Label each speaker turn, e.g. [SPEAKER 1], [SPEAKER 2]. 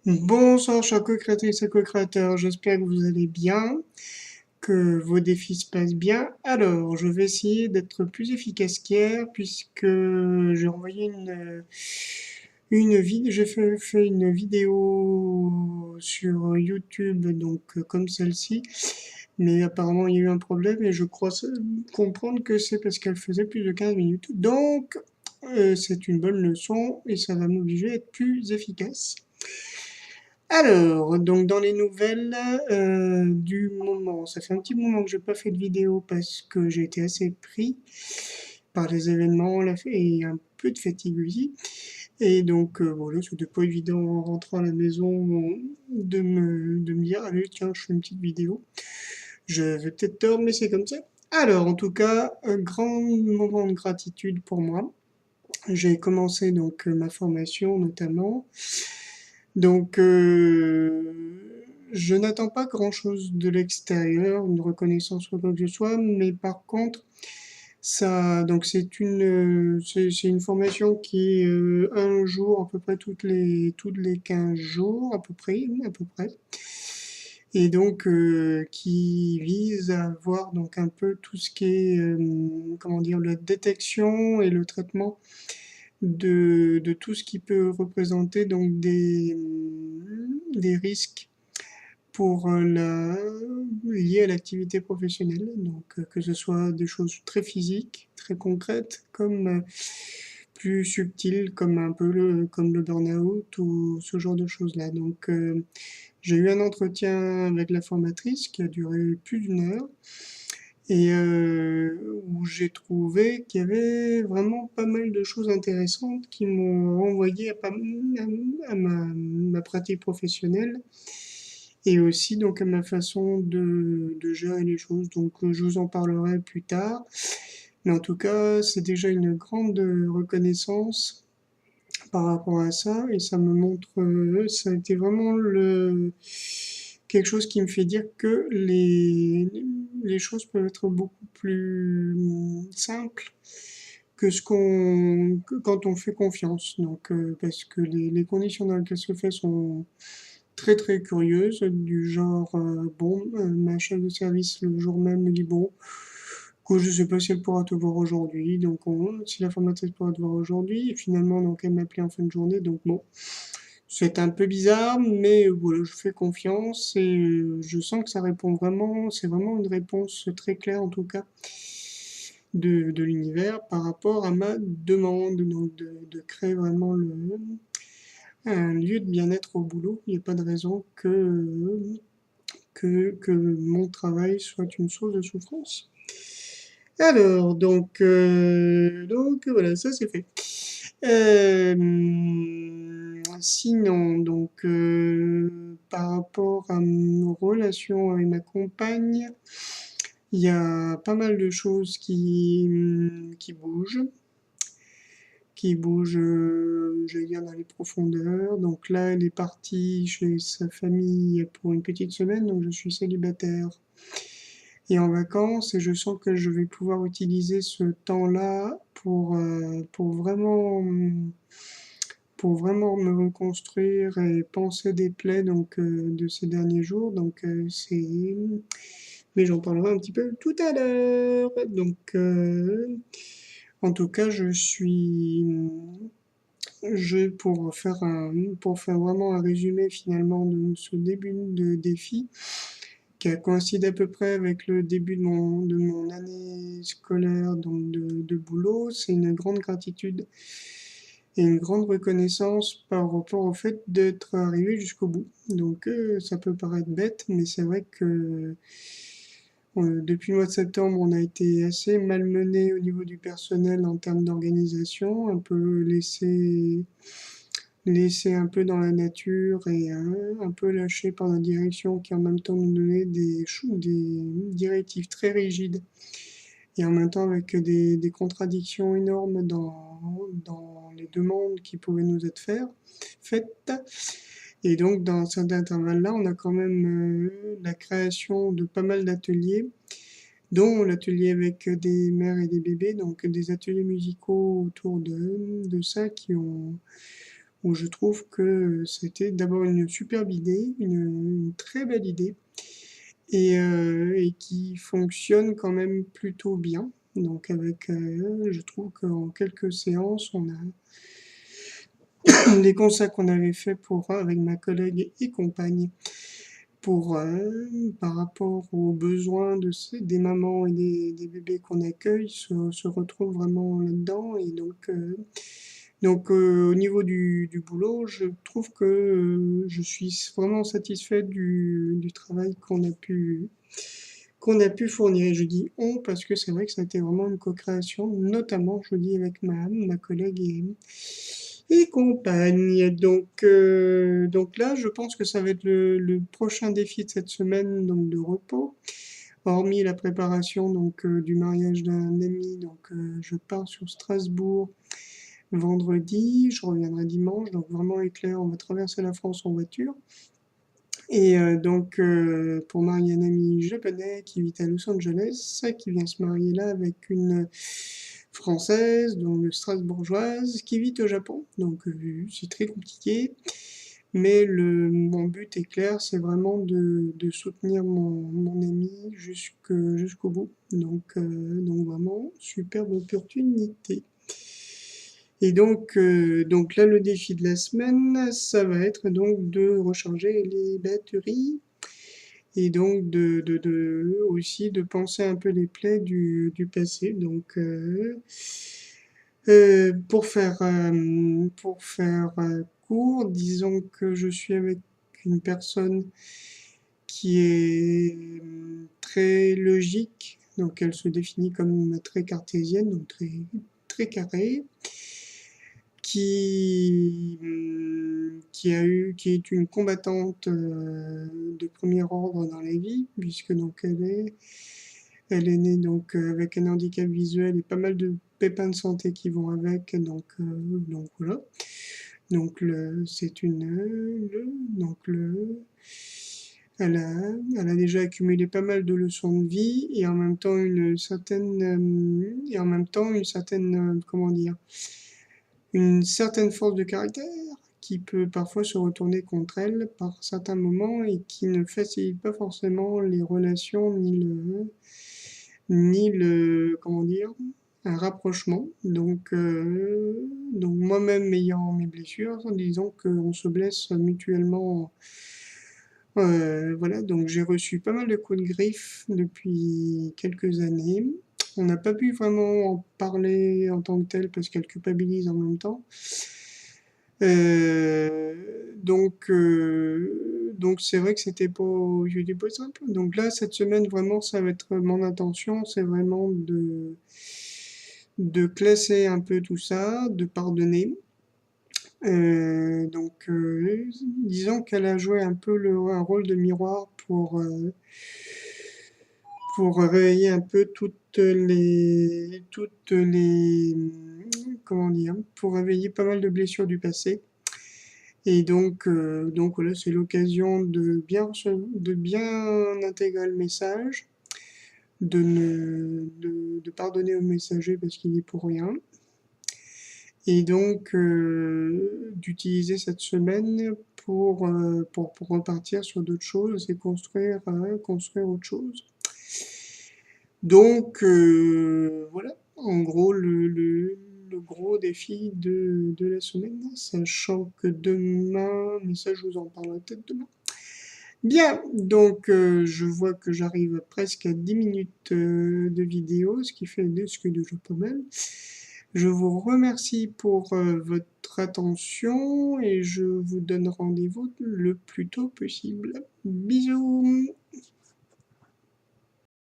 [SPEAKER 1] Bonsoir, chers co-créatrices et co-créateurs, j'espère que vous allez bien, que vos défis se passent bien. Alors, je vais essayer d'être plus efficace qu'hier, puisque j'ai envoyé j'ai fait une vidéo sur YouTube, donc comme celle-ci, mais apparemment il y a eu un problème et je crois comprendre que c'est parce qu'elle faisait plus de 15 minutes. Donc, c'est une bonne leçon et ça va m'obliger à être plus efficace. Alors, donc dans les nouvelles du moment, ça fait un petit moment que j'ai pas fait de vidéo parce que j'ai été assez pris par les événements et un peu de fatigue aussi. Et donc voilà, c'était pas évident en rentrant à la maison de me dire, allez tiens, je fais une petite vidéo. Je vais peut-être tort, mais c'est comme ça. Alors, en tout cas, un grand moment de gratitude pour moi. J'ai commencé donc ma formation notamment. Donc, je n'attends pas grand-chose de l'extérieur, une reconnaissance ou quoi que ce soit, mais par contre, ça, donc c'est une formation qui est un jour à peu près toutes les 15 jours à peu près, et donc qui vise à voir donc un peu tout ce qui est, comment dire, la détection et le traitement de tout ce qui peut représenter donc des risques pour liés à l'activité professionnelle. Donc que ce soit des choses très physiques, très concrètes, comme plus subtiles, comme un peu comme le burn-out ou ce genre de choses-là. Donc j'ai eu un entretien avec la formatrice qui a duré plus d'une heure et où j'ai trouvé qu'il y avait vraiment pas mal de choses intéressantes qui m'ont renvoyé à ma pratique professionnelle et aussi donc à ma façon de gérer les choses. Donc je vous en parlerai plus tard. Mais en tout cas, c'est déjà une grande reconnaissance par rapport à ça et ça me montre, ça a été vraiment quelque chose qui me fait dire que les choses peuvent être beaucoup plus simples quand on fait confiance. Donc, parce que les conditions dans lesquelles se fait sont très très curieuses, du genre, bon, ma chef de service le jour même me dit, bon, que je sais pas si elle pourra te voir aujourd'hui, donc si la formatrice pourra te voir aujourd'hui, et finalement, donc elle m'appelait en fin de journée, donc bon, c'est un peu bizarre, mais voilà, je fais confiance et je sens que ça répond vraiment, c'est vraiment une réponse très claire en tout cas de l'univers par rapport à ma demande, donc de créer vraiment un lieu de bien-être au boulot. Il n'y a pas de raison que mon travail soit une source de souffrance. Alors, donc voilà, ça c'est fait. Sinon, donc, par rapport à mes relations avec ma compagne, il y a pas mal de choses qui bougent, j'allais dire, dans les profondeurs. Donc là, elle est partie chez sa famille pour une petite semaine, donc je suis célibataire et en vacances, et je sens que je vais pouvoir utiliser ce temps-là pour vraiment me reconstruire et penser des plaies donc de ces derniers jours. Donc mais j'en parlerai un petit peu tout à l'heure. Donc en tout cas, pour faire vraiment un résumé finalement de ce début de défi, qui a coïncidé à peu près avec le début de mon année scolaire, donc de boulot, c'est une grande gratitude et une grande reconnaissance par rapport au fait d'être arrivé jusqu'au bout. Donc ça peut paraître bête, mais c'est vrai que depuis le mois de septembre, on a été assez malmené au niveau du personnel en termes d'organisation, un peu laissé un peu dans la nature et un peu lâché par la direction qui en même temps nous donnait des directives très rigides et en même temps avec des contradictions énormes dans les demandes qui pouvaient nous être faites. Et donc dans cet intervalle-là, on a quand même la création de pas mal d'ateliers, dont l'atelier avec des mères et des bébés, donc des ateliers musicaux autour de ça qui ont où je trouve que c'était d'abord une superbe idée, une très belle idée, et qui fonctionne quand même plutôt bien. Donc je trouve qu'en quelques séances, on a les constats qu'on avait fait avec ma collègue et compagne pour, par rapport aux besoins des mamans et des bébés qu'on accueille se retrouvent vraiment là-dedans. Et au niveau du boulot, je trouve que je suis vraiment satisfait du travail qu'on a pu fournir. Et je dis on parce que c'est vrai que ça a été vraiment une co-création, notamment, je dis, avec ma collègue et compagne. Donc là, je pense que ça va être le prochain défi de cette semaine, donc de repos. Hormis la préparation du mariage d'un ami, je pars sur Strasbourg vendredi, je reviendrai dimanche, donc vraiment éclair, on va traverser la France en voiture. Et pour marier un ami japonais qui vit à Los Angeles, qui vient se marier là avec une française, donc strasbourgeoise, qui vit au Japon. Donc c'est très compliqué, mais mon but est clair, c'est vraiment de soutenir mon ami jusqu'au bout. Donc vraiment, superbe opportunité. Et donc là, le défi de la semaine, ça va être donc de recharger les batteries et donc aussi de penser un peu les plaies du passé. Pour faire court, disons que je suis avec une personne qui est très logique, donc elle se définit comme très cartésienne, donc très, très carrée, qui est une combattante de premier ordre dans la vie, puisque elle est née avec un handicap visuel et pas mal de pépins de santé qui vont avec, donc voilà. Donc c'est elle a déjà accumulé pas mal de leçons de vie et en même temps comment dire, une certaine force de caractère qui peut parfois se retourner contre elle par certains moments et qui ne facilite pas forcément les relations ni le comment dire, un rapprochement. Donc moi-même ayant mes blessures, disons qu'on se blesse mutuellement. Voilà, donc j'ai reçu pas mal de coups de griffe depuis quelques années. On n'a pas pu vraiment en parler en tant que tel parce qu'elle culpabilise en même temps. Donc c'est vrai que j'étais pas simple. Donc là, cette semaine, vraiment, ça va être mon intention, c'est vraiment de classer un peu tout ça, de pardonner. Disons qu'elle a joué un peu un rôle de miroir pour réveiller un peu comment dire, pour réveiller pas mal de blessures du passé. Et donc voilà, c'est l'occasion de bien intégrer le message, de pardonner au messager parce qu'il est pour rien, et donc d'utiliser cette semaine pour repartir sur d'autres choses et construire autre chose. Donc voilà, en gros le gros défi de la semaine, sachant que demain, mais ça je vous en parlerai peut-être demain. Bien, donc je vois que j'arrive presque à 10 minutes de vidéo, ce qui est déjà pas mal. Je vous remercie pour votre attention et je vous donne rendez-vous le plus tôt possible. Bisous!